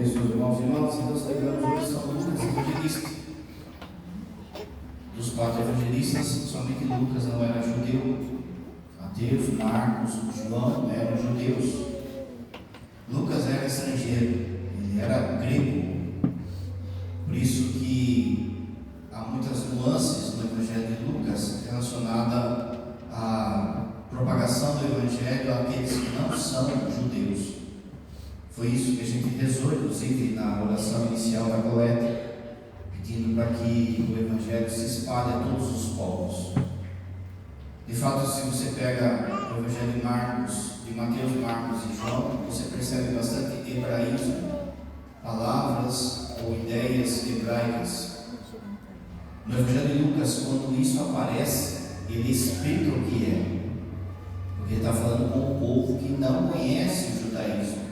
vez, meus irmãos e irmãs, então celebramos hoje São Lucas Evangelista. Dos 4 evangelistas, somente Lucas não era judeu. Mateus, Marcos, João eram judeus. Lucas era estrangeiro, ele era grego. Por isso que há muitas nuances no Evangelho de Lucas relacionadas à propagação do Evangelho àqueles que não são judeus. Foi isso que a gente rezou, inclusive, na oração inicial da coleta, pedindo para que o Evangelho se espalhe a todos os povos. De fato, se você pega o Evangelho de Marcos, de Mateus, Marcos e João, você percebe bastante hebraísmo, palavras ou ideias hebraicas. No Evangelho de Lucas, quando isso aparece, ele explica o que é, porque ele está falando com um povo que não conhece o judaísmo.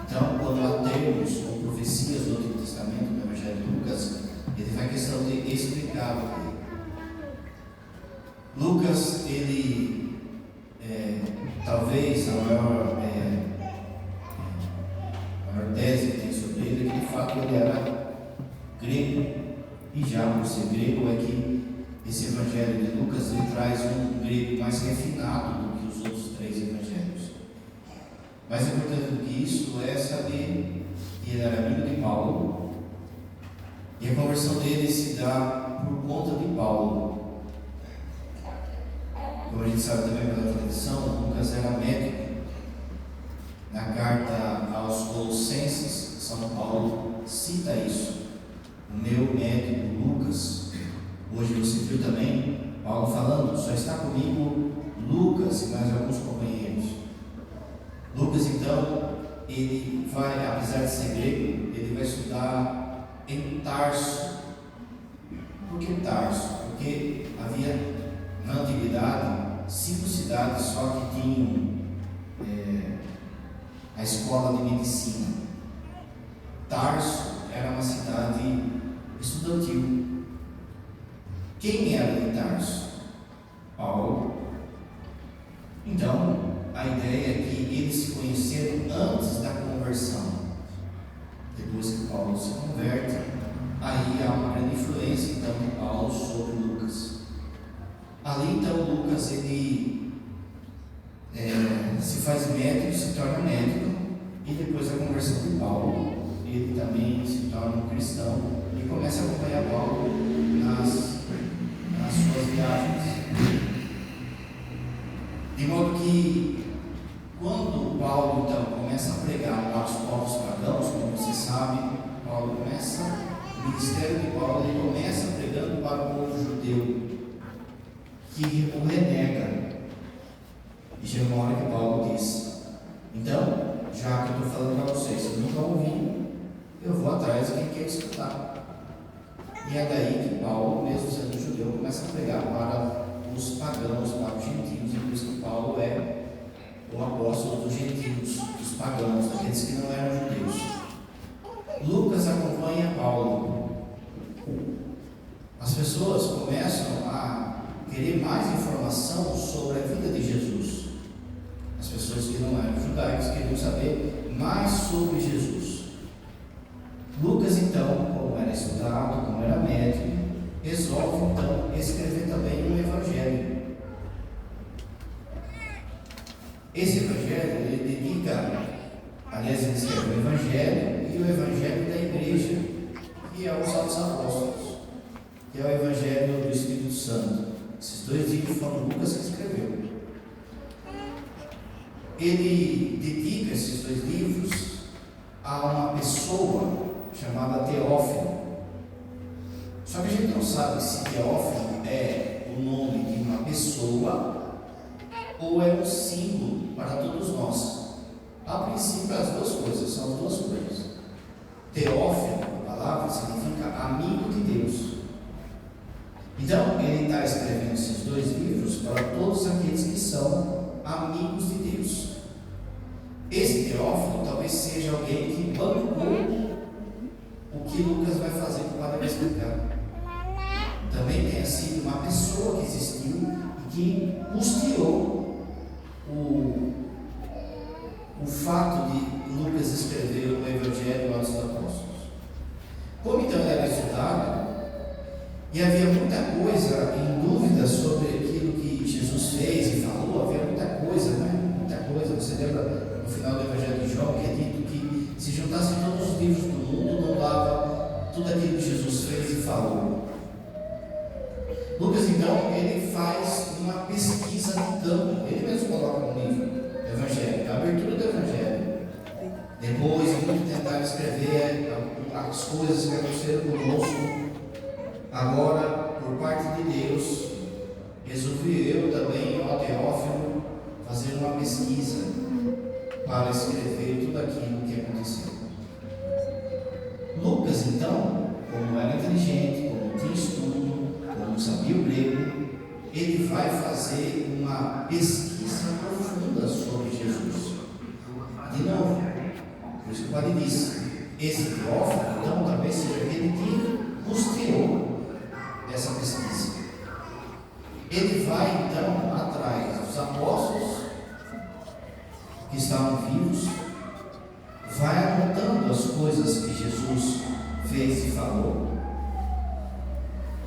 Então, quando há termos ou profecias do Antigo Testamento, no Evangelho de Lucas, ele faz questão de explicar o que é. Lucas, ele talvez a maior tese que tem sobre ele é que de fato ele era grego, e já por ser grego é que esse Evangelho de Lucas ele traz um grego mais refinado do que os outros 3 evangelhos. Mais importante do que isso é saber que ele era amigo de Paulo, e a conversão dele se dá por conta de Paulo. Como a gente sabe também pela tradição, Lucas era médico. Na carta aos Colossenses, São Paulo cita isso. O meu médico Lucas, hoje você viu também Paulo falando, só está comigo Lucas e mais alguns companheiros. Lucas, então, ele vai, apesar de ser grego, ele vai estudar em Tarso. Por que Tarso? Porque havia na antiguidade 5 cidades só que tinham a escola de medicina. Tarso era uma cidade estudantil. Quem era de Tarso? Paulo. Então, a ideia é que eles se conheceram antes da conversão. Depois que Paulo se converte, aí há uma grande influência então de Paulo sobre Lucas. Ali então Lucas ele se faz médico, se torna médico, e depois da conversão de Paulo ele também se torna um cristão e começa a acompanhar Paulo nas suas viagens. De modo que quando Paulo então começa a pregar para os povos pagãos, como você sabe, Paulo começa, o ministério de Paulo ele começa pregando para o povo judeu, que o renega. E chega uma hora que Paulo diz: então, já que eu estou falando para vocês, vocês não estão ouvindo, eu vou atrás de quem quer escutar. E é daí que Paulo, mesmo sendo judeu, começa a pregar para os pagãos, para os gentios, e por isso que Paulo é o apóstolo dos gentios, dos pagãos, daqueles que não eram judeus. Lucas acompanha Paulo. As pessoas começam a querer mais informação sobre a vida de Jesus. As pessoas que não eram judaicos queriam saber mais sobre Jesus. Lucas, então, como era estudado, como era médico, resolve então escrever também um evangelho. Esse evangelho ele dedica, aliás, ele escreve o evangelho e o evangelho da igreja, que é os Atos Apóstolos, que é o evangelho do Espírito Santo. Esses 2 livros foram Lucas que escreveu. Ele dedica esses 2 livros a uma pessoa chamada Teófilo. Só que a gente não sabe se Teófilo é o nome de uma pessoa ou é um símbolo para todos nós. A princípio, as 2 coisas, são as 2 coisas. Teófilo, a palavra, significa amigo de Deus. Então, ele está escrevendo esses 2 livros para todos aqueles que são amigos de Deus. Esse Teófilo talvez seja alguém que bancou o que Lucas vai fazer para o Padre explicar. Também tenha sido uma pessoa que existiu e que custeou o fato de Lucas escreveu o Evangelho aos Apóstolos. Como então ele era estudado, e havia muita coisa em dúvida sobre aquilo que Jesus fez e falou, havia muita coisa, né? Muita coisa. Você lembra no final do Evangelho de João que é dito que se juntassem todos os livros do mundo, não dava tudo aquilo que Jesus fez e falou. Lucas, então, ele faz uma pesquisa no campo, ele mesmo coloca no livro do Evangelho, a abertura do Evangelho. Depois de muito tentar escrever as coisas que aconteceram conosco, agora, por parte de Deus, resolvi eu também, ó Teófilo, fazer uma pesquisa para escrever tudo aquilo que aconteceu. Lucas, então, como era inteligente, como tinha estudo, como sabia o grego, ele vai fazer uma pesquisa profunda sobre Jesus. De novo, por isso que o padre disse, esse Teófilo, então, talvez seja aquele que custeou essa pesquisa. Ele vai, então, atrás dos apóstolos que estavam vivos, vai anotando as coisas que Jesus fez e falou,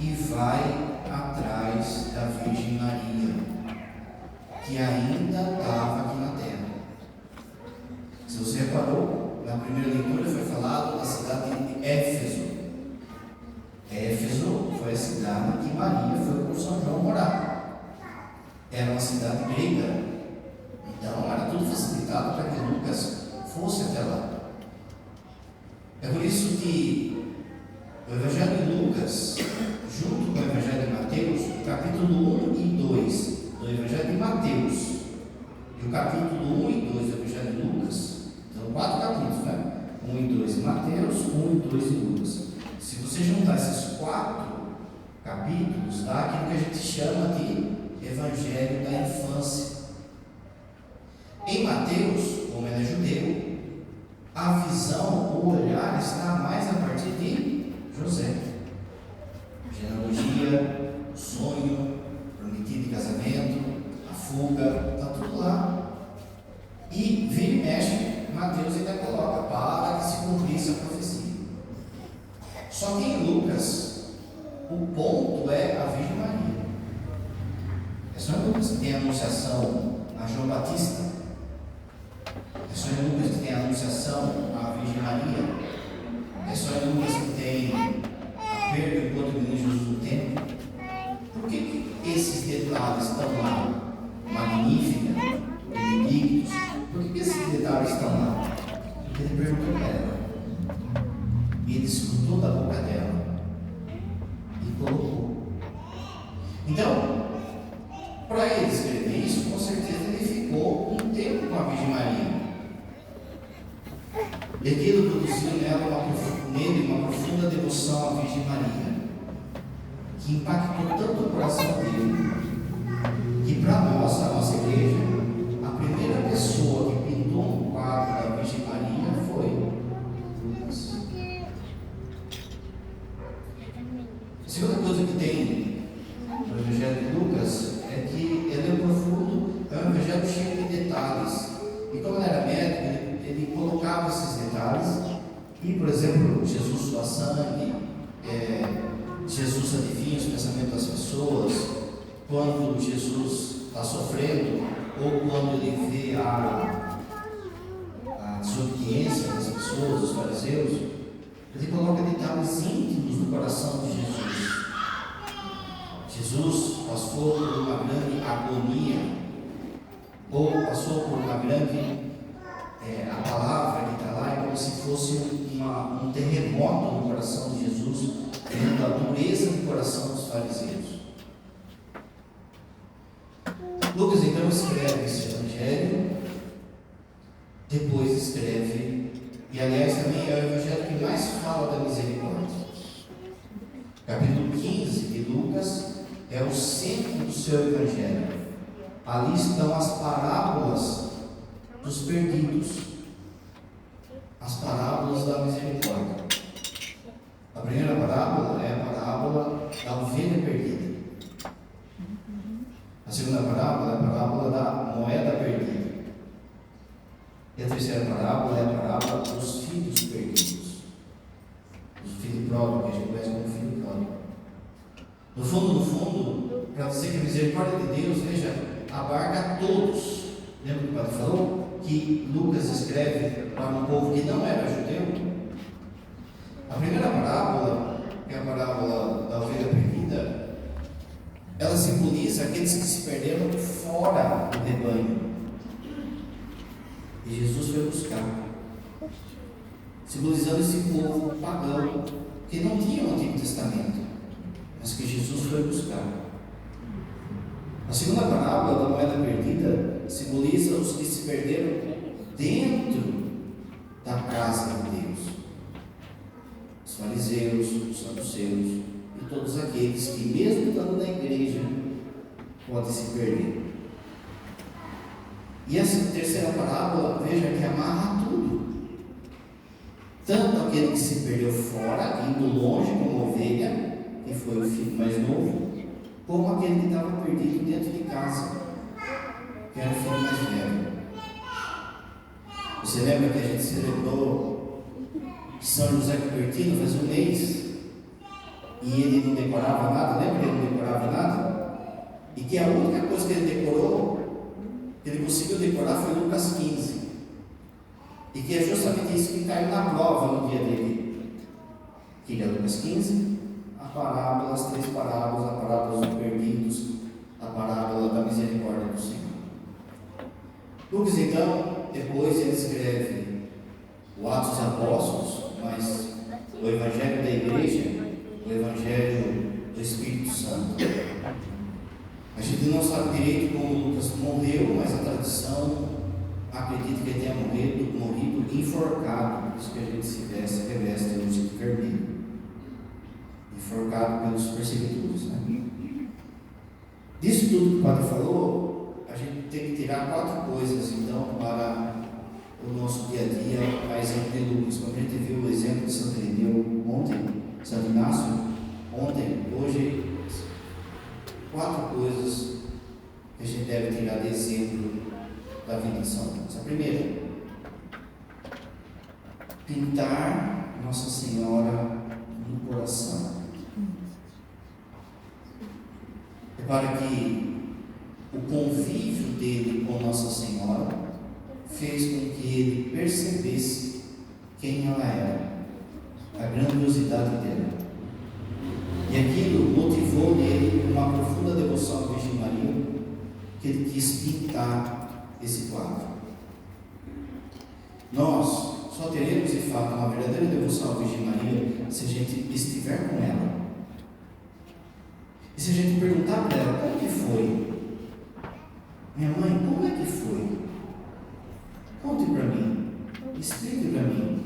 e vai atrás da Virgem Maria, que ainda estava aqui na terra. Se você reparou, na primeira leitura foi falado da cidade de Éfeso. Éfeso foi a cidade que Maria foi com São João morar. Era uma cidade grega, então era tudo facilitado para que Lucas fosse até lá. É por isso que o Evangelho de Lucas, junto com o Evangelho de Mateus, o capítulo 1 e 2 do Evangelho de Mateus e o capítulo 1 e 2 do Evangelho de Lucas, são 4 capítulos, né? 1 e 2 de Mateus, 1 e 2 de Lucas. Se você juntar esses 4 capítulos, dá aquilo que a gente chama de Evangelho da Infância. Em Mateus, como ele é judeu, a visão, o olhar está mais a partir de José. Genealogia, o sonho, prometido de casamento, a fuga, está tudo lá. E vira e mexe, Mateus ainda coloca para que se cumprisse a profecia. Só que em Lucas, o ponto é a Virgem Maria. É só em Lucas que tem a anunciação a João Batista. É só em Lucas que tem a anunciação à Virgem Maria. É só em Lucas que tem a perda enquanto menino Jesus no templo. Por que esses detalhes estão lá? Magnífica, benedictus. Por que esses detalhes estão lá? Porque ele perguntou para ela. E ele escutou da boca dela e colocou. Então, para ele escrever isso, com certeza ele ficou um tempo com a Virgem Maria. E aquilo produziu nele uma profunda devoção à Virgem Maria, que impactou tanto o coração dele, que para nós, a nossa igreja, a primeira pessoa que pintou um quadro da Virgem Maria foi Lucas. A segunda coisa que tem no Evangelho de Lucas é que ele é profundo, é um evangelho cheio de detalhes. E como ele era médico, ele colocava esses detalhes. E, por exemplo, Jesus sua sangue, Jesus adivinha os pensamentos das pessoas, quando Jesus está sofrendo, ou quando ele vê a desobediência das pessoas, dos fariseus, ele coloca detalhes íntimos do coração de Jesus. Jesus passou por uma grande agonia, ou passou por uma grande, a palavra que está lá é como se fosse um terremoto no coração de Jesus, vendo a dureza do coração dos fariseus. Lucas então escreve esse evangelho, depois escreve, e aliás também é o evangelho que mais fala da misericórdia. Capítulo 15 de Lucas é o centro do seu evangelho. Ali estão as parábolas dos perdidos, as parábolas da misericórdia. A primeira parábola é a parábola da ovelha perdida. A segunda parábola é a parábola da moeda perdida. E a terceira parábola é a parábola parábola dos filhos perdidos. O filho pródigo, que a gente conhece como filho pródigo. No fundo, para dizer que a misericórdia de Deus, veja, abarca a todos. Lembra que o padre falou? Que Lucas escreve para um povo que não era judeu. A primeira parábola, que é a parábola da ovelha perdida, ela simboliza aqueles que se perderam fora do rebanho. E Jesus foi buscar, simbolizando esse povo pagão que não tinha o Antigo Testamento, mas que Jesus foi buscar. A segunda parábola da moeda perdida simboliza os que se perderam dentro da casa de Deus. Os fariseus, os saduceus e todos aqueles que, mesmo estando na igreja, podem se perder. E essa terceira parábola, veja que amarra tudo. Tanto aquele que se perdeu fora, indo longe como ovelha, que foi o filho mais novo, como aquele que estava perdido dentro de casa, que era o filho mais velho. Você lembra que a gente celebrou São José Cupertino faz um mês, e ele não decorava nada? Lembra que ele não decorava nada? E que a única coisa que ele decorou, que ele conseguiu decorar, foi Lucas 15. E que é justamente isso que caiu na prova no dia dele. Que é Lucas 15, a parábola, as três parábolas, a parábola dos perdidos, a parábola da misericórdia do Senhor. Lucas, então, depois ele escreve o Atos dos Apóstolos, mas o Evangelho da Igreja, o Evangelho do Espírito Santo. A gente não sabe direito como Lucas morreu, mas a tradição acredita que ele tenha morrido enforcado, por isso que a gente se reveste no vestido vermelho, enforcado pelos perseguidores, né? Disso tudo que o padre falou, a gente tem que tirar 4 coisas, então, para o nosso dia a dia, a exemplo de Lucas. Como a gente viu o exemplo de Santo Irineu ontem, Santo Inácio, ontem, hoje, 4 coisas que a gente deve tirar de exemplo da vida de São Lucas. A primeira, pintar Nossa Senhora no coração. Para que o convívio dele com Nossa Senhora fez com que ele percebesse quem ela era, a grandiosidade dela. E aquilo motivou nele uma profunda devoção à Virgem Maria, que ele quis pintar esse quadro. Nós só teremos de fato uma verdadeira devoção à Virgem Maria se a gente estiver com ela. E se a gente perguntar para ela, como que foi? Minha mãe, como é que foi? Conte para mim, explique para mim,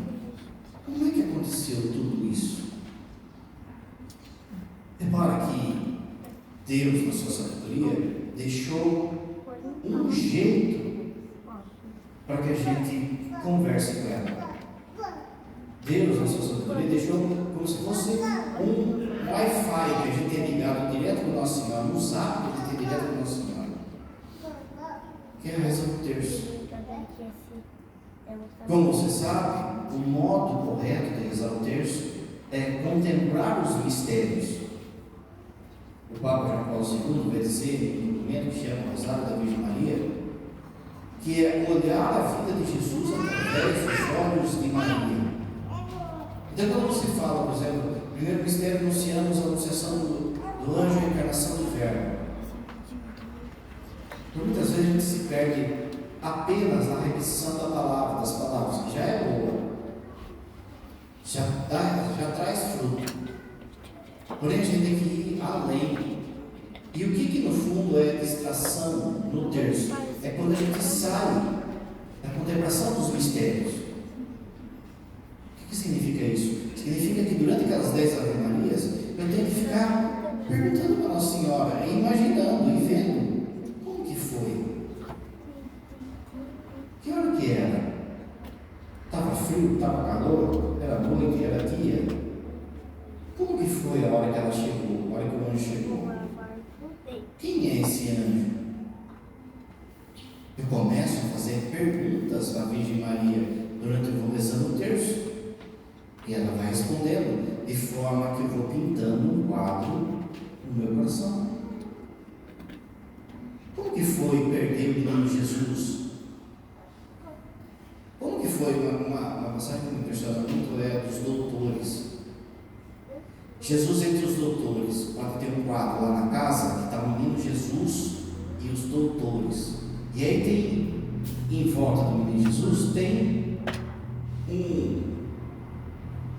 como é que aconteceu tudo isso? Repara que Deus, na sua sabedoria, deixou um jeito para que a gente converse com ela. Deus, na sua sabedoria, deixou como se fosse um Wi-Fi que a gente é ligado direto com Nossa Senhora, um zap que a gente é direto com Nossa Senhora, que é a reza do terço. Como você sabe, o modo correto de rezar o terço é contemplar os mistérios. O Papa João Paulo II vai dizer, no documento que chama o Rosário da Virgem Maria, que é olhar a vida de Jesus através dos olhos de Maria. Então, quando você fala, por exemplo, primeiro mistério, anunciamos a anunciação do anjo e a encarnação do Verbo. Por muitas vezes a gente se perde apenas na repetição das palavras, que já é boa, já traz fruto. Porém, a gente tem que ir além. E o que no fundo é distração no terço? É quando a gente sai da contemplação dos mistérios. O que significa isso? Significa que durante aquelas 10 Ave Marias, eu tenho que ficar perguntando para Nossa Senhora, imaginando e vendo como que foi. Que hora que era? Estava frio, estava calor, era noite, era dia. Como que foi a hora que ela chegou, a hora que o anjo chegou? Quem é esse anjo? Eu começo a fazer perguntas à Virgem Maria durante eu vou rezando o terço. E ela vai respondendo, de forma que eu vou pintando um quadro no meu coração. Como que foi perder o menino Jesus? Como que foi uma passagem que me impressiona muito é dos doutores. Jesus entre os doutores, quando tem um quadro lá na casa, que está o menino Jesus e os doutores. E aí tem, em volta do menino Jesus, tem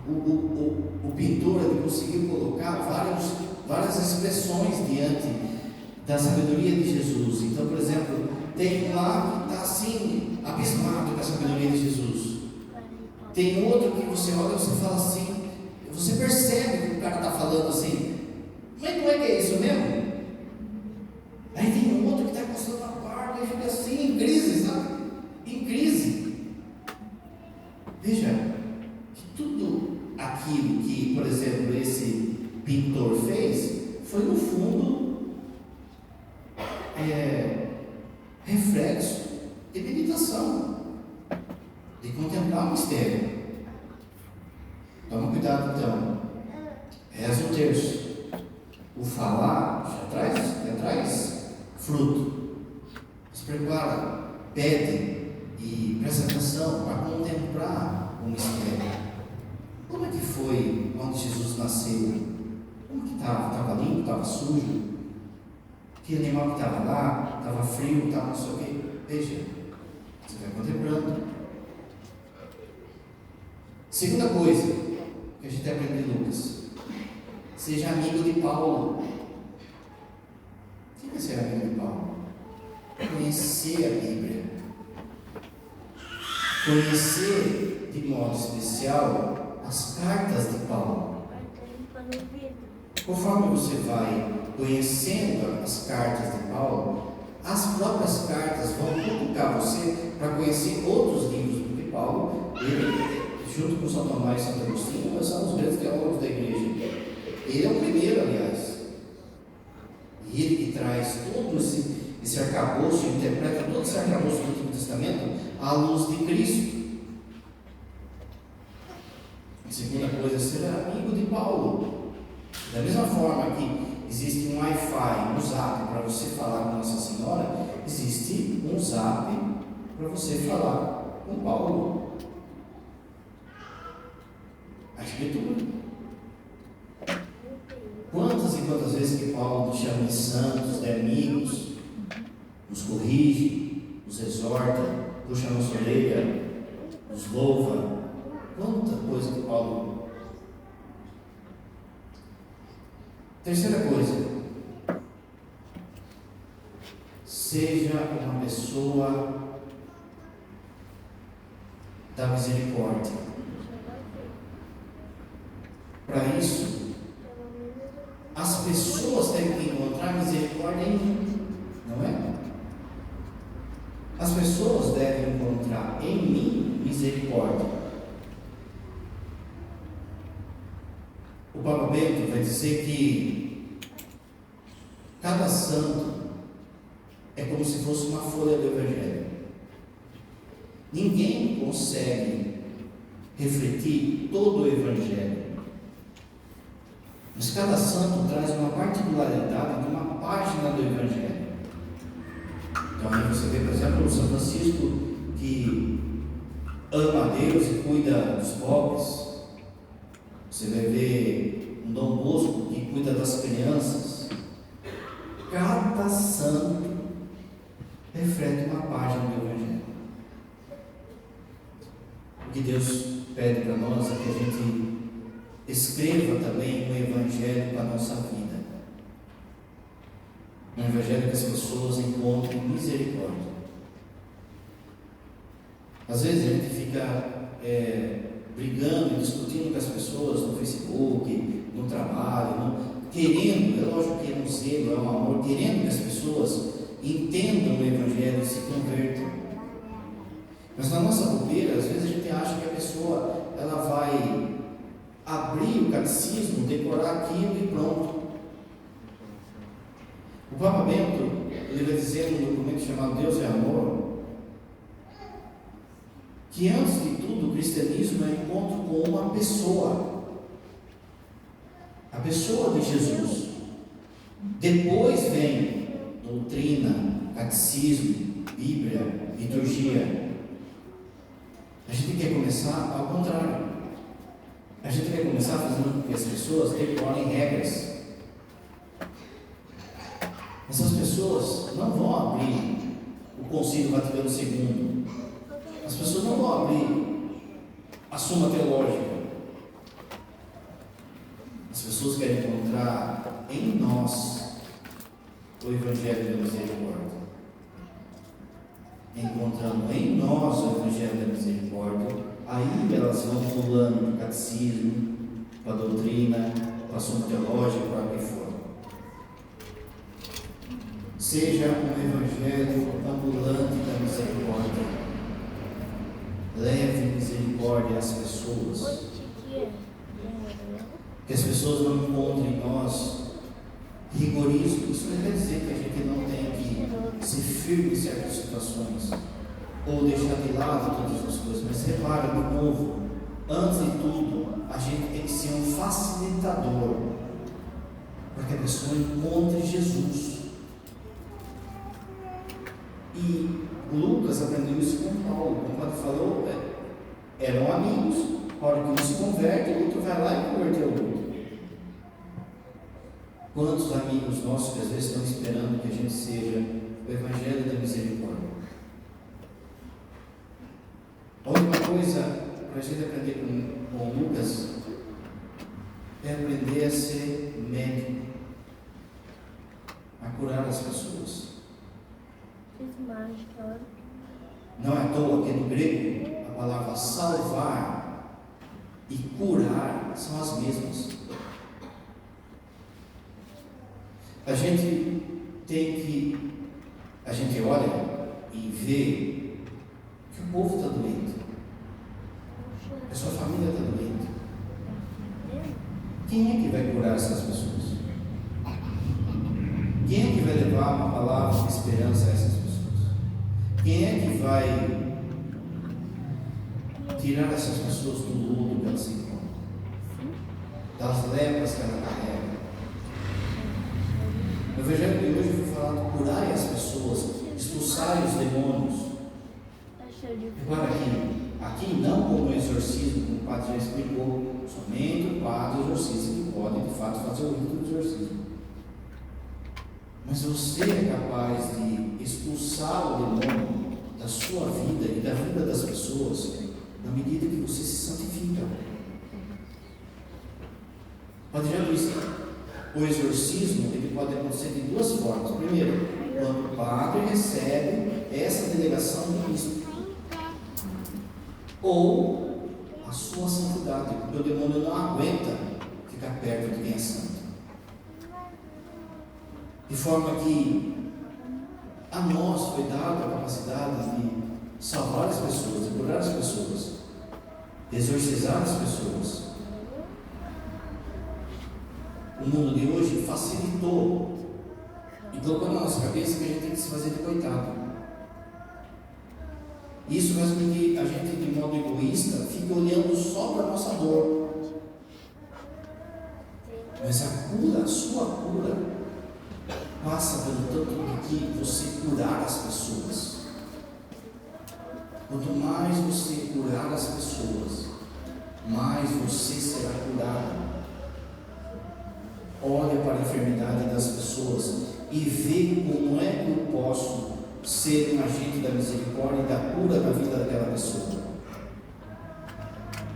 o pintor ele conseguiu colocar várias expressões diante da sabedoria de Jesus. Então, por exemplo, tem um lá que está assim, abismado com a sabedoria de Jesus. Tem outro que você olha e você fala assim, você percebe que o cara está falando assim, mas não é que é isso mesmo? Aí tem um outro que está coçando a barba e fica assim, em crise, sabe? Em crise. Veja, que tudo aquilo que, por exemplo, esse pintor fez, foi no fundo reflexo de meditação, de contemplar o mistério. Toma cuidado então. Reza o terço. O falar já traz fruto. Se prepara, pede e presta atenção para contemplar o mistério. Como é que foi quando Jesus nasceu? Como que estava? Estava limpo? Estava sujo? Que animal que estava lá? Estava frio? Estava não sei o quê? Veja, você vai contemplando. Segunda coisa que a gente aprende em Lucas: seja amigo de Paulo. O que é ser amigo de Paulo? Conhecer a Bíblia. Conhecer de modo especial as cartas de Paulo. Conforme você vai conhecendo as cartas de Paulo, as próprias cartas vão cutucar você para conhecer outros livros, porque Paulo, ele, junto com São Tomás e Santo Agostinho, são os grandes teólogos da igreja. Ele é o primeiro, aliás. E ele que traz todo esse arcabouço, interpreta todo esse arcabouço do Antigo Testamento à luz de Cristo. A segunda coisa é ser amigo de Paulo. Da mesma forma que existe um Wi-Fi, um Zap para você falar com Nossa Senhora, existe um Zap para você falar com Paulo. A Escritura. Quantas e quantas vezes que Paulo nos chama de santos, de amigos, nos corrige, nos exorta, puxa a nossa orelha, nos louva. Quanta coisa que Paulo. Terceira coisa, seja uma pessoa da misericórdia. Para isso, as pessoas têm que encontrar misericórdia em mim, não é? As pessoas devem encontrar em mim misericórdia. O Papa Bento vai dizer que cada santo é como se fosse uma folha do Evangelho. Ninguém consegue refletir todo o Evangelho, mas cada santo traz uma particularidade de uma página do Evangelho. Então aí você vê, por exemplo, o São Francisco, que ama a Deus e cuida dos pobres. Você vai ver um Dom Bosco que cuida das crianças. Cada santo reflete uma página do Evangelho. O que Deus pede para nós é que a gente escreva também um Evangelho para a nossa vida. Um Evangelho que as pessoas encontrem misericórdia. Às vezes a gente fica brigando e discutindo com as pessoas no Facebook, no trabalho, querendo, é lógico que é um zelo, é um amor, querendo que as pessoas entendam o Evangelho e se convertam. Mas na nossa bobeira, às vezes a gente acha que a pessoa ela vai abrir o catecismo, decorar aquilo e pronto. O Papa Bento, ele vai dizer num documento chamado Deus é Amor, que antes de tudo cristianismo é encontro com uma pessoa, a pessoa de Jesus. Depois vem doutrina, catecismo, Bíblia, liturgia. A gente quer começar ao contrário. A gente quer começar fazendo com que as pessoas decorem regras. Essas pessoas não vão abrir o Concílio Vaticano II. As pessoas não vão abrir a Suma Teológica. As pessoas querem encontrar em nós o Evangelho da Misericórdia. Encontrando em nós o Evangelho da Misericórdia, aí elas vão pulando do catecismo, para a doutrina, para a Suma Teológica, para o que for. Seja um Evangelho ambulante da misericórdia. Leve misericórdia às pessoas. Que as pessoas não encontrem em nós rigorismo. Isso não quer dizer que a gente não tenha que ser firme em certas situações ou deixar de lado todas as coisas. Mas repara, meu povo, antes de tudo, a gente tem que ser um facilitador para que a pessoa encontre Jesus. E Lucas aprendeu isso com Paulo. Quando falou, eram amigos. A hora que um se converte, o outro vai lá e converteu o outro. Quantos amigos nossos que às vezes estão esperando que a gente seja o Evangelho da Misericórdia? A única coisa para a gente aprender com Lucas é aprender a ser médico, a curar as pessoas. Não é à toa que no grego a palavra salvar e curar são as mesmas. A gente olha e vê que o povo está doente, a sua família está doente. Quem é que vai curar essas pessoas? Quem é que vai levar uma palavra de esperança a essas pessoas? Quem é que vai tirar essas pessoas do lodo que elas se encontram, das lepras que ela carrega? No Evangelho de hoje foi falado: curai as pessoas, expulsai os demônios. Agora aqui não como exorcismo, como o padre já explicou, somente o padre exorcista que pode de fato fazer o rito do exorcismo. Mas você é capaz de expulsar o demônio da sua vida e da vida das pessoas na medida que você se santifica. O padre já disse, o exorcismo ele pode acontecer de duas formas. Primeiro, quando o padre recebe essa delegação de Cristo, ou a sua santidade, porque o demônio não aguenta ficar perto de quem é santo. De forma que a nós foi dada a capacidade de salvar as pessoas, de curar as pessoas, de exorcizar as pessoas. O mundo de hoje facilitou e colocou na nossa cabeça que a gente tem que se fazer de coitado. Isso faz com que a gente, de modo egoísta, fique olhando só para a nossa dor. Mas a cura, a sua cura, passa pelo tanto de você curar as pessoas. Quanto mais você curar as pessoas, mais você será curado. Olha para a enfermidade das pessoas e vê como é que eu posso ser um agente da misericórdia e da cura na vida daquela pessoa.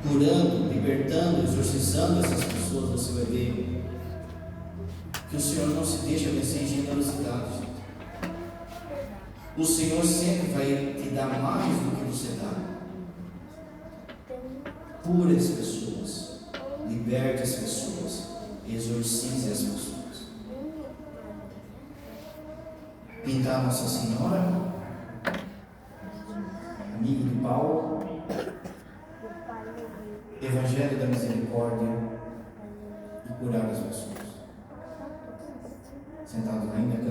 Curando, libertando, exorcizando essas pessoas, você vai ver que o Senhor não se deixa vencer em generosidade. O Senhor sempre vai te dar mais do que você dá. Cure as pessoas, liberte as pessoas, exorcize as pessoas. Pintar Nossa Senhora, amigo de Paulo, Evangelho da Misericórdia e curar as pessoas. Sentados ainda, cantando.